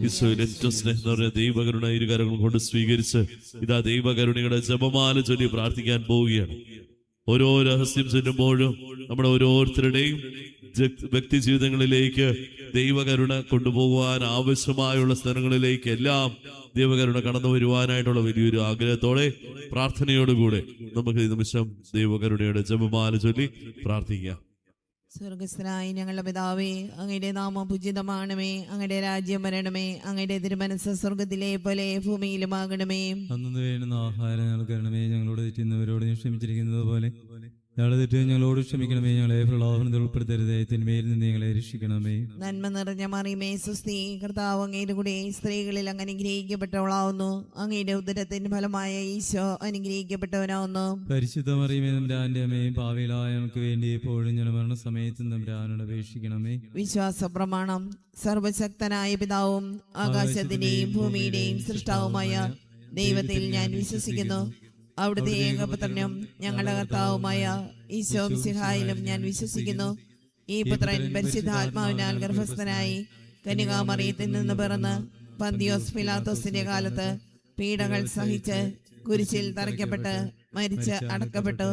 ഈശോയിൽ ഏറ്റവും സ്നേഹം നിറഞ്ഞ ദൈവകരുണ ഇരുകരങ്ങൾ കൊണ്ട് സ്വീകരിച്ച് ഇതാ ദൈവകരുണയുടെ ജപമാല ചൊല്ലി പ്രാർത്ഥിക്കാൻ പോവുകയാണ്. ഓരോ രഹസ്യം ചൊല്ലുമ്പോഴും നമ്മുടെ ഓരോരുത്തരുടെയും വ്യക്തി ജീവിതങ്ങളിലേക്ക് ദൈവകരുണ കൊണ്ടുപോകുവാൻ ആവശ്യമായുള്ള സ്ഥലങ്ങളിലേക്ക് എല്ലാം ദൈവകരുണ കടന്നു വരുവാനായിട്ടുള്ള വലിയൊരു ആഗ്രഹത്തോടെ പ്രാർത്ഥനയോടുകൂടെ നമുക്ക് ഈ നിമിഷം ദൈവകരുണയുടെ ജപമാല ചൊല്ലി പ്രാർത്ഥിക്കാം. സ്വർഗസ്ഥനായ ഞങ്ങളുടെ പിതാവേ, അങ്ങയുടെ നാമം പൂജിതമാണമേ, അങ്ങയുടെ രാജ്യം വരണമേ, അങ്ങയുടെ തിരുമനസ്സ് സ്വർഗത്തിലെ പോലെ ഭൂമിയിലുമാകണമേ. അന്നു വേണ്ടുന്ന ആഹാരം ഞങ്ങൾക്ക് തരണമേ, ഞങ്ങളോട് തെറ്റുന്നവരോട് ക്ഷമിച്ചിരിക്കുന്നത് പോലെ ഞങ്ങളുടെ തെറ്റ് ഞങ്ങളോട് ക്ഷമിക്കണമേ, ഞങ്ങളെ പ്രലോഭനത്തിൽ ഉൾപ്പെടുത്തരുതേ, തിന്മയിൽ നിന്ന് ഞങ്ങളെ രക്ഷിക്കണമേ. നന്മ നിറഞ്ഞ മറിയമേ സ്വസ്തി, കർത്താവ് അങ്ങയുടെ കൂടെ സ്ത്രീകളിൽ അങ്ങ് അനുഗ്രഹിക്കപ്പെട്ടവളാവുന്നു, അങ്ങയുടെ ഉദരത്തിന്റെ ഫലമായ ഈശോ അനുഗ്രഹിക്കപ്പെട്ടവനാവുന്നു. പരിശുദ്ധ മറിയമേ തമ്പുരാന്റെ അമ്മയെ, പാപികളായ ഞങ്ങൾക്ക് വേണ്ടി എപ്പോഴും ഞങ്ങളുടെ മരണസമയത്തും തമ്പുരാനോട് അപേക്ഷിക്കണമേ. വിശ്വാസ പ്രമാണം. സർവശക്തനായ പിതാവും ആകാശത്തിന്റെയും ഭൂമിയുടെയും സൃഷ്ടാവുമായ ദൈവത്തിൽ ഞാൻ വിശ്വസിക്കുന്നു. അവിടുത്തെ ഏകപുത്രനും ഞങ്ങളുടെ കർത്താവുമായ ഈശോ മിശിഹായിലും ഞാൻ വിശ്വസിക്കുന്നു. ഈ പുത്രൻ പരിശുദ്ധാത്മാവിനാൽ ഗർഭസ്ഥനായി കന്യകാമറിയത്തിൽ നിന്ന് പിറന്ന് പന്തിയോസ് പിലാത്തോസിന്റെ കാലത്ത് പീഡകൾ സഹിച്ച് കുരിശിൽ തറയ്ക്കപ്പെട്ട് മരിച്ച് അടക്കപ്പെട്ടു,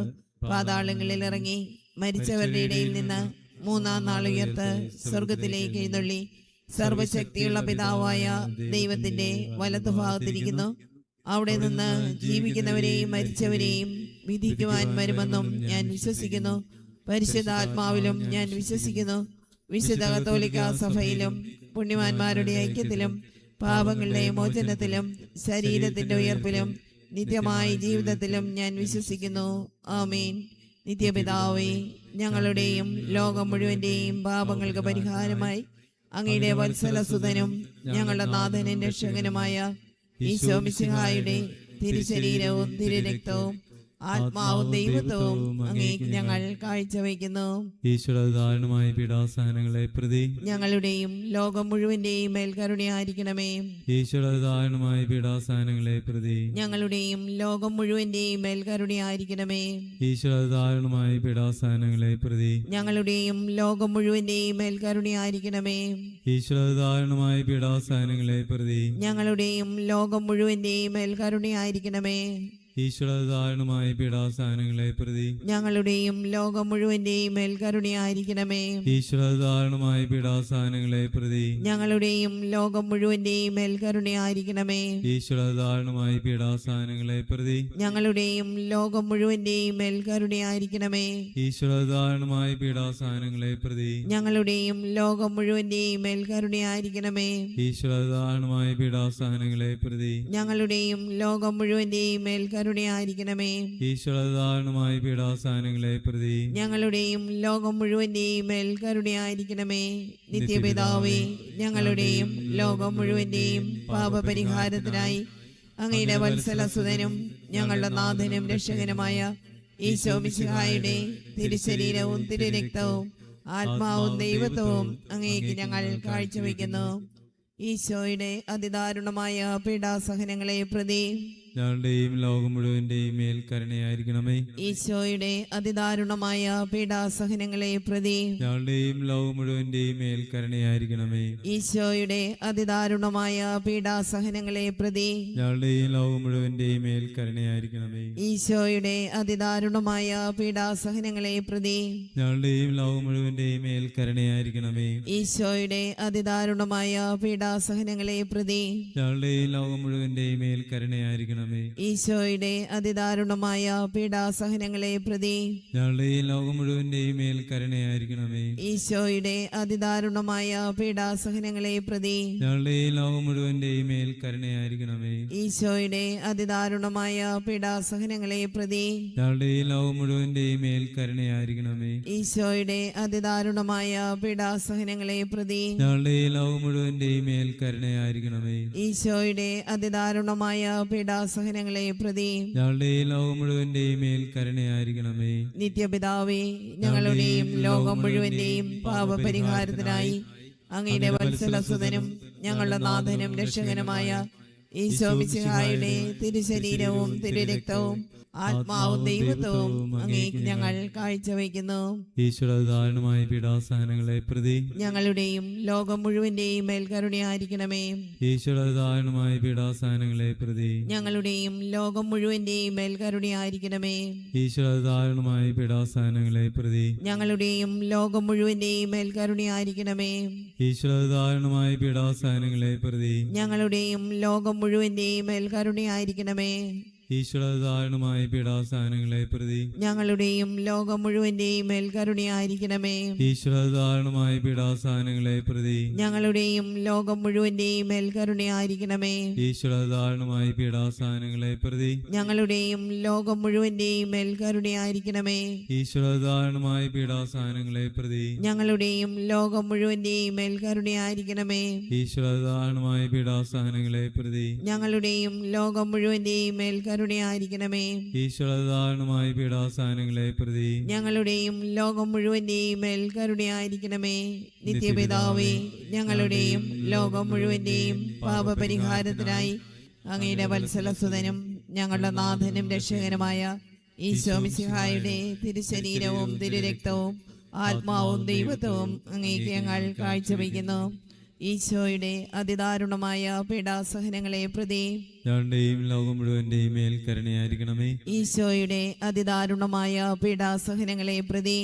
പാതാളങ്ങളിൽ ഇറങ്ങി മരിച്ചവരുടെ ഇടയിൽ നിന്ന് മൂന്നാം നാൾ ഉയർത്ത് സ്വർഗത്തിലേക്ക് എഴുന്നള്ളി സർവശക്തിയുള്ള പിതാവായ ദൈവത്തിന്റെ വലത്തുഭാഗത്തിരിക്കുന്നു. അവിടെ നിന്ന് ജീവിക്കുന്നവരെയും മരിച്ചവരെയും വിധിക്കുവാൻ വരുമെന്നും ഞാൻ വിശ്വസിക്കുന്നു. പരിശുദ്ധാത്മാവിലും ഞാൻ വിശ്വസിക്കുന്നു. വിശുദ്ധ കത്തോലിക്കാ സഭയിലും പുണ്യവാന്മാരുടെ ഐക്യത്തിലും പാപങ്ങളുടെ മോചനത്തിലും ശരീരത്തിന്റെ ഉയർപ്പിലും നിത്യമായ ജീവിതത്തിലും ഞാൻ വിശ്വസിക്കുന്നു. ആമേൻ. നിത്യപിതാവേ, ഞങ്ങളുടെയും ലോകം മുഴുവന്റെയും പാപങ്ങൾക്ക് പരിഹാരമായി അങ്ങയുടെ വത്സലസുതനും ഞങ്ങളുടെ നാഥനും രക്ഷകനുമായ ഈശോ മിശിഹായുടെ തിരുശരീരവും തിരുരക്തവും ആത്മാവും ദൈവത്വവും അങ്ങേക്ക് ഞങ്ങൾ കാഴ്ചവെക്കുന്നു. ഈശോയുടെ ദാരുണമായ പീഡാസഹനങ്ങളെ പ്രതി ഞങ്ങളുടെയും ലോകം മുഴുവന്റെയും മേൽ കരുണയായിരിക്കണമേ. ഈശോയുടെ ദാരുണമായ പീഡാസഹനങ്ങളെ പ്രതി ഞങ്ങളുടെയും ലോകം മുഴുവന്റെയും മേൽ കരുണയായിരിക്കണമേ. ഈശോയുടെ ദാരുണമായ പീഡാസഹനങ്ങളെ പ്രതി ഞങ്ങളുടെയും ലോകം മുഴുവന്റെയും മേൽ കരുണയായിരിക്കണമേ. ഈശോയുടെ ദാരുണമായ പീഡാസഹനങ്ങളെ പ്രതി ഞങ്ങളുടെയും ലോകം മുഴുവന്റെയും മേൽ കരുണയായിരിക്കണമേ. ഈശോയുടെ ദാരുണമായ പീഡാസഹനങ്ങളെ പ്രതി ഞങ്ങളുടെയും ലോകം മുഴുവന്റെയും മേൽ കരുണയായിരിക്കണമേ. ഈശോയുടെ ദാരുണമായ പീഡാസഹനങ്ങളെ പ്രതി ഞങ്ങളുടെയും ലോകം മുഴുവന്റെയും മേൽ കരുണയായിരിക്കണമേ. ഈശോയുടെ ദാരുണമായ പീഡാസഹനങ്ങളെ പ്രതി ഞങ്ങളുടെയും ലോകം മുഴുവന്റെയും മേൽ കരുണയായിരിക്കണമേ. ഈശോയുടെ ദാരുണമായ പീഡാസഹനങ്ങളെ പ്രതി ഞങ്ങളുടെയും ലോകം മുഴുവന്റെയും മേൽ കരുണയായിരിക്കണമേ. ഈശോയുടെ ദാരുണമായ പീഡാസഹനങ്ങളെ പ്രതി ഞങ്ങളുടെയും ലോകം മുഴുവന്റെയും മേൽ കരുണയായിരിക്കണമേ. ഈശോയുടെ ദാരുണമായ പീഡാസഹനങ്ങളെ പ്രതി ഞങ്ങളുടെയും ലോകം മുഴുവന്റെയും മേൽ കരുണയായിരിക്കണമേ. നിത്യപിതാവേ, ഞങ്ങളുടെയും ലോകം മുഴുവന്റെയും പാപപരിഹാരത്തിനായി അങ്ങയുടെ വത്സലസുതനും ഞങ്ങളുടെ നാഥനും രക്ഷകനുമായ ഈശോ മിശിഹായുടെ തിരുശരീരവും തിരുരക്തവും ആത്മാവും ദൈവത്വവും അങ്ങേക്ക് ഞങ്ങൾ കാഴ്ചവെക്കുന്നു. ഈശോയുടെ അതിദാരുണമായ പീഡാസഹനങ്ങളെ പ്രതി ഞങ്ങളുടെയും ലോകം മുഴുവന്റെയും മേൽ കരുണയായിരിക്കണമേ. ഈശോയുടെ അതിദാരുണമായ പീഡാസഹനങ്ങളെ പ്രതി ഞങ്ങളുടെയും ലോകം മുഴുവന്റെയും മേൽ കരുണയായിരിക്കണമേ. ഈശോയുടെ അതിദാരുണമായ പീഡാസഹനങ്ങളെ പ്രതി ഞങ്ങളുടെയും ലോകം മുഴുവന്റെയും മേൽ കരുണയായിരിക്കണമേ. ഈശോയുടെ അതിദാരുണമായ പീഡാസഹനങ്ങളെ പ്രതി ഞങ്ങളുടെയും ലോകം മുഴുവന്റെയും മേൽ കരുണയായിരിക്കണമേ. ഈശോയുടെ അതിദാരുണമായ പീഡാസഹനങ്ങളെ പ്രതി ഞങ്ങളുടെയും ലോകം മുഴുവന്റെയും മേൽ കരുണയായിരിക്കണമേ. ഈശോയുടെ അതിദാരുണമായ പീഡാസഹനങ്ങളെ പ്രതി ഞങ്ങളുടെയും ലോകം മുഴുവന്റെയും മേൽ കരുണയായിരിക്കണമേ. ഈശോയുടെ അതിദാരുണമായ പീഡാസഹനങ്ങളെ പ്രതി ഞങ്ങളുടെയും ലോകം മുഴുവന്റെയും മേൽ കരുണയായിരിക്കണമേ. ഈശോയുടെ അതിദാരുണമായ പീഡാസഹനങ്ങളെ പ്രതി ഞങ്ങളുടെയും ലോകം മുഴുവന്റെയും മേൽ കരുണയായിരിക്കണമേ. ഈശോയുടെ അതിദാരുണമായ പീഡാസഹനങ്ങളെ പ്രതി ഞങ്ങളുടെയും ലോകം മുഴുവന്റെയും മേൽ കരുണയായിരിക്കണമേ. ഈശോയുടെ അതിദാരുണമായ പീഡാസഹനങ്ങളെ പ്രതി ഞങ്ങളുടെയും ലോകം മുഴുവന്റെയും മേൽ കരുണയായിരിക്കണമേ. നിത്യപിതാവേ, ഞങ്ങളുടെയും ലോകം മുഴുവന്റെയും പാപപരിഹാരത്തിനായി അങ്ങയുടെ വത്സലസുതനും ഞങ്ങളുടെ നാഥനും രക്ഷകനുമായ ഈശോ മിശിഹായുടെ തിരുശരീരവും തിരുരക്തവും ആത്മാവും ദൈവത്വവും അങ്ങേക്ക് ഞങ്ങൾ കാഴ്ചവെക്കുന്നു. ഈശോയുടെ ദാരുണമായ പീഡാസഹനങ്ങളെ പ്രതി ഞങ്ങളുടെയും ലോകം മുഴുവന്റെയും മേൽ കരുണയായിരിക്കണമേ. ഈശോയുടെ ദാരുണമായ പീഡാസഹനങ്ങളെ പ്രതി ഞങ്ങളുടെയും ലോകം മുഴുവന്റെയും മേൽ കരുണയായിരിക്കണമേ. ഈശോയുടെ ദാരുണമായ പീഡാസഹനങ്ങളെ പ്രതി ഞങ്ങളുടെയും ലോകം മുഴുവന്റെയും മേൽ കരുണയായിരിക്കണമേ. ഈശോയുടെ ദാരുണമായ പീഡാസഹനങ്ങളെ പ്രതി ഞങ്ങളുടെയും ലോകം മുഴുവന്റെയും മേൽ കരുണയായിരിക്കണമേ. ഈശോയുടെ ദാരുണമായ പീഡാസഹനങ്ങളെ പ്രതി ഞങ്ങളുടെയും ലോകം മുഴുവന്റെയും മേൽ കരുണയായിരിക്കണമേ. ഈശോയുടെ ദാരുണമായ പീഡാസഹനങ്ങളെ പ്രതി ഞങ്ങളുടെയും ലോകം മുഴുവന്റെയും മേൽ കരുണയായിരിക്കണമേ. ഈശോയുടെ ദാരുണമായ പീഡാസഹനങ്ങളെ പ്രതി ഞങ്ങളുടെയും ലോകം മുഴുവന്റെയും മേൽ കരുണയായിരിക്കണമേ. ഈശോയുടെ ദാരുണമായ പീഡാസഹനങ്ങളെ പ്രതി ഞങ്ങളുടെയും ലോകം മുഴുവന്റെയും മേൽ കരുണയായിരിക്കണമേ. ഈശോയുടെ ദാരുണമായ പീഡാസഹനങ്ങളെ പ്രതി ഞങ്ങളുടെയും ലോകം മുഴുവന്റെയും മേൽ കരുണയായിരിക്കണമേ. ഈശോയുടെ ദാരുണമായ പീഡാസഹനങ്ങളെ പ്രതി ഞങ്ങളുടെയും ലോകം മുഴുവന്റെയും മേൽ കരുണയായിരിക്കണമേ. നിത്യപിതാവേ, ഞങ്ങളുടെയും ലോകം മുഴുവന്റെയും പാപപരിഹാരത്തിനായി അങ്ങയുടെ വത്സലസുതനും ഞങ്ങളുടെ നാഥനും രക്ഷകനുമായ ഈശോ മിശിഹായുടെ തിരുശരീരവും തിരുരക്തവും ആത്മാവും ദൈവത്വവും അങ്ങേക്ക് ഞങ്ങൾ കാഴ്ചവെക്കുന്നു. ഈശോയുടെ അതിദാരുണമായ പീഡാസഹനങ്ങളെ പ്രതി ഞങ്ങളുടെയും ലോകം മുഴുവന്റെയും മേൽ കരുണയായിരിക്കണമേ. ഈശോയുടെ അതിദാരുണമായ പീഡാസഹനങ്ങളെ പ്രതി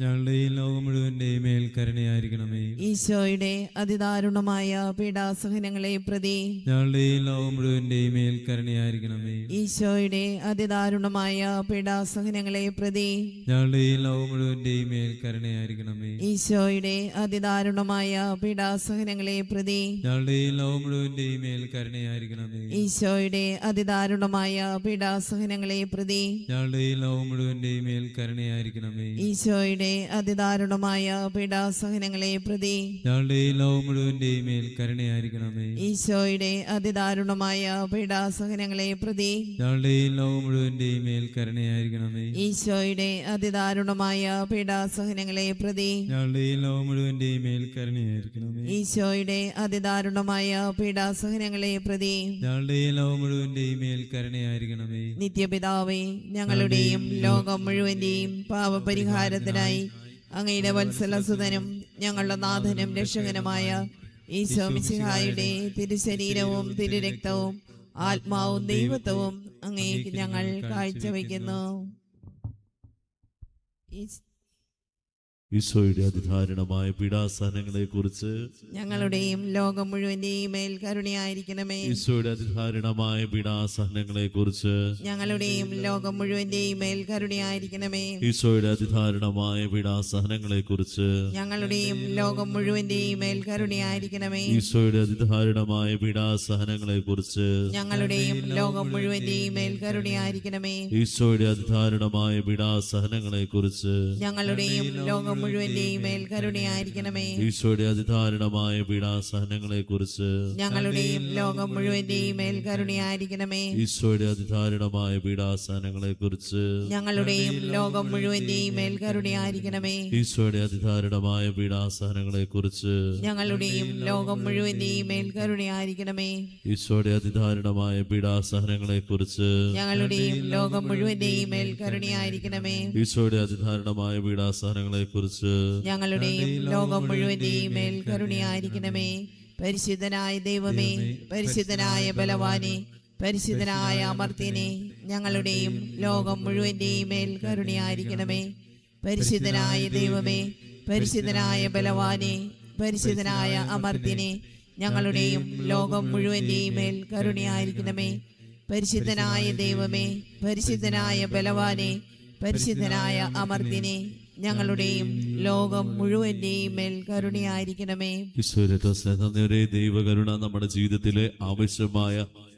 ഞങ്ങളുടെയും ലോകം മുഴുവന്റെയും മേൽ കരുണയായിരിക്കണമേ. ഈശോയുടെ അതിദാരുണമായ പീഡാസഹനങ്ങളെ പ്രതി ഞങ്ങളുടെയും ലോകം മുഴുവന്റെയും മേൽ കരുണയായിരിക്കണമേ. ഈശോയുടെ അതിദാരുണമായ പീഡാസഹനങ്ങളെ പ്രതി ഞങ്ങളുടെയും ലോകം മുഴുവന്റെയും മേൽ കരുണയായിരിക്കണമേ. ഈശോയുടെ അതിദാരുണമായ പീഡാസഹനങ്ങളെ പ്രതി ഞങ്ങളുടെയും ലോകം മുഴുവന്റെയും മേൽ കരുണയായിരിക്കണമേ. ഈശോയുടെ അതിദാരുണമായ പീഡാസഹനങ്ങളെ പ്രതി ഞങ്ങളുടെയും ലോകം മുഴുവന്റെയും മേൽ കരുണയായിരിക്കണമേ. ഈശോയുടെ അതിദാരുണമായ പീഡാസഹനങ്ങളെ പ്രതി ഞങ്ങളുടെയും ലോകം മുഴുവന്റെയും മേൽ കരുണയായിരിക്കണമേ. ഈശോയുടെ അതിദാരുണമായ പീഡാസഹനങ്ങളെ പ്രതി ഞങ്ങളുടെയും ലോകം മുഴുവന്റെയും മേൽ കരുണയായിരിക്കണമേ. ഈശോയുടെ അതിദാരുണമായ പീഡാസഹനങ്ങളെ പ്രതി ഞങ്ങളുടെയും ലോകം മുഴുവന്റെയും മേൽ കരുണയായിരിക്കണമേ. ഈശോയുടെ അതിദാരുണമായ പീഡാസഹനങ്ങളെ പ്രതി ഞങ്ങളുടെയും ലോകം മുഴുവന്റെയും മേൽ കരുണയായിരിക്കണമേ. നിത്യപിതാവേ, ഞങ്ങളുടെയും ലോകം മുഴുവന്റെയും പാപപരിഹാരത്തിനായി അങ്ങയുടെ വത്സലസുതനും ഞങ്ങളുടെ നാഥനും രക്ഷകനുമായ ഈശോ മിശിഹായുടെ തിരുശരീരവും തിരുരക്തവും ആത്മാവും ദൈവത്വവും അങ്ങേക്ക് ഞങ്ങൾ കാഴ്ചവെക്കുന്നു. ഈശോയുടെ അതിദാരുണമായ പീഡാസഹനങ്ങളെ കുറിച്ച് ഞങ്ങളുടെയും ലോകം മുഴുവന്റെയും മേൽ കരുണയായിരിക്കണമേ. ഈശോയുടെ അതിദാരുണമായ പീഡാസഹനങ്ങളെ കുറിച്ച് ഞങ്ങളുടെയും ലോകം മുഴുവന്റെയും മേൽ കരുണയായിരിക്കണമേ. ഈശോയുടെ അതിദാരുണമായ പീഡാസഹനങ്ങളെ കുറിച്ച് ഞങ്ങളുടെയും ലോകം മുഴുവന്റെയും മേൽ കരുണയായിരിക്കണമേ. ഈശോയുടെ അതിദാരുണമായ പീഡാസഹനങ്ങളെ കുറിച്ച് ഞങ്ങളുടെയും ലോകം മുഴുവന്റെയും മേൽ കരുണയായിരിക്കണമേ. ഈശോയുടെ അതിദാരുണമായ പീഡാസഹനങ്ങളെ കുറിച്ച് ഞങ്ങളുടെയും ലോകം മുഴുവന്റെയും മേൽ കരുണയായിരിക്കണമേ. ഈശോയുടെ അതിദാരുണമായ പീഡാസഹനങ്ങളെ കുറിച്ച് ഞങ്ങളുടെയും ലോകം മുഴുവന്റെയും മേൽ കരുണയായിരിക്കണമേ. ഈശോയുടെ അതിദാരുണമായ പീഡാസഹനങ്ങളെ കുറിച്ച് ഞങ്ങളുടെയും ലോകം മുഴുവന്റെയും മേൽ കരുണയായിരിക്കണമേ. ഈശോയുടെ അതിദാരുണമായ പീഡാസഹനങ്ങളെ കുറിച്ച് ഞങ്ങളുടെയും ലോകം മുഴുവന്റെയും മേൽ കരുണയായിരിക്കണമേ. ഈശോയുടെ അതിദാരുണമായ പീഡാസഹനങ്ങളെ കുറിച്ച് ഞങ്ങളുടെയും ലോകം മുഴുവന്റെയും മേൽ കരുണയായിരിക്കണമേ. ഈശോയുടെ അതിദാരുണമായ പീഡാസഹനങ്ങളെ കുറിച്ച് ഞങ്ങളുടെയും ലോകം മുഴുവന്റെയും മേൽ കരുണയായിരിക്കണമേ. പരിശുദ്ധനായ ദൈവമേ, പരിശുദ്ധനായ ബലവാനെ, പരിശുദ്ധനായ അമർത്യനെ, ഞങ്ങളുടെയും ലോകം മുഴുവന്റെയും മേൽ കരുണയായിരിക്കണമേ. പരിശുദ്ധനായ ദൈവമേ, പരിശുദ്ധനായ ബലവാനെ, പരിശുദ്ധനായ അമർത്യനെ, ഞങ്ങളുടെയും ലോകം മുഴുവന്റെയും മേൽ കരുണയായിരിക്കണമേ. പരിശുദ്ധനായ ദൈവമേ, പരിശുദ്ധനായ ബലവാനെ, പരിശുദ്ധനായ അമർത്യനെ, ഞങ്ങളുടെയും ലോകം മുഴുവന്റെയും മേൽ കരുണയായിരിക്കണമേ. ഈശോയുടെ സ്നേഹനിറയെ ദൈവകരുണ നമ്മുടെ ജീവിതത്തിലെ ആവശ്യമായ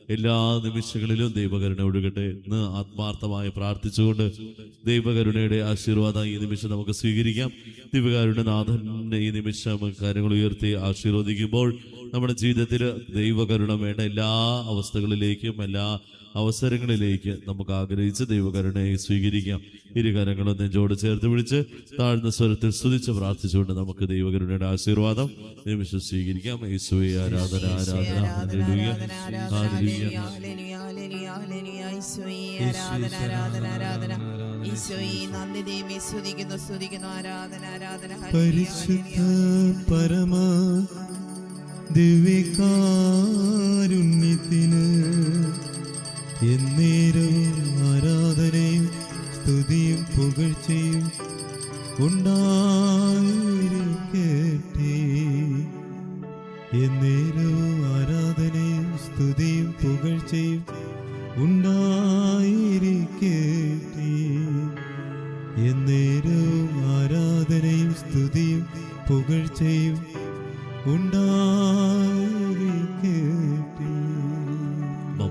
എല്ലാ നിമിഷങ്ങളിലും ദൈവകരുണ ഒഴുകട്ടെ എന്ന് ആത്മാർത്ഥമായി പ്രാർത്ഥിച്ചുകൊണ്ട് ദൈവകരുണയുടെ ആശീർവാദം ഈ നിമിഷം നമുക്ക് സ്വീകരിക്കാം. ദിവ്യകാരുണ്യനാഥൻ ഈ നിമിഷം കാര്യങ്ങൾ ഉയർത്തി ആശീർവദിക്കുമ്പോൾ നമ്മുടെ ജീവിതത്തിൽ ദൈവകരുണ വേണ്ട എല്ലാ അവസ്ഥകളിലേക്കും എല്ലാ അവസരങ്ങളിലേക്ക് നമുക്ക് ആഗ്രഹിച്ച് ദൈവകരുണയെ സ്വീകരിക്കാം. ഇരുകരങ്ങളും നെഞ്ചോട് ചേർത്ത് പിടിച്ച് താഴ്ന്ന സ്വരത്തിൽ സ്തുതിച്ച് പ്രാർത്ഥിച്ചുകൊണ്ട് നമുക്ക് ദൈവകരുണയുടെ ആശീർവാദം നിമിഷം സ്വീകരിക്കാം. യേശുവേ ആരാധന ആരാധന ഹല്ലേലൂയ ഹല്ലേലൂയ. പരിശുദ്ധ പരമ ദിവ്യകാരുണ്യത്തിന് എന്നേരവും ആരാധനയും സ്തുതിയും പുകഴ്ചയും ഉണ്ടായിരിക്കട്ടെ. എന്നേരവും ആരാധനയും സ്തുതിയും പുകഴ്ചയും ഉണ്ടായിരിക്കട്ടെ. എന്നേരവും ആരാധനയും സ്തുതിയും പുകഴ്ചയും ഉണ്ടായിരിക്കട്ടെ.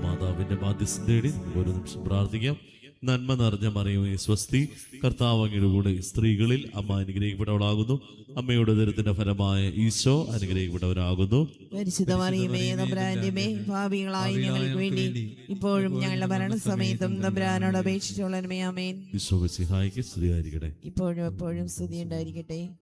മാതാവിന്റെ മാധ്യസ്ഥം തേടി ഒരു നിമിഷം പ്രാർത്ഥിക്കാം. നന്മ നിറഞ്ഞ മറിയമേ സ്വസ്തി, കർത്താവ് അങ്ങയുടെ കൂടെ സ്ത്രീകളിൽ അമ്മ അനുഗ്രഹിക്കപ്പെട്ടവളാകുന്നു. അമ്മയുടെ ഉദരത്തിന്റെ ഫലമായ ഈശോ അനുഗ്രഹിക്കപ്പെട്ടവരാകുന്നു. പരിശുദ്ധ മറിയമേ തമ്പുരാന്റെ അമ്മേ, പാപികളായ ഞങ്ങൾക്ക് വേണ്ടി ഇപ്പോഴും ഞങ്ങളുടെ മരണസമയത്തും തമ്പുരാനോട് അപേക്ഷിച്ചുള്ളമേ. ആമേൻ. ഈശോ മിശിഹായ്ക്ക് സ്തുതിയായിരിക്കട്ടെ. ഇപ്പോഴും എപ്പോഴും സ്തുതി ഉണ്ടായിരിക്കട്ടെ.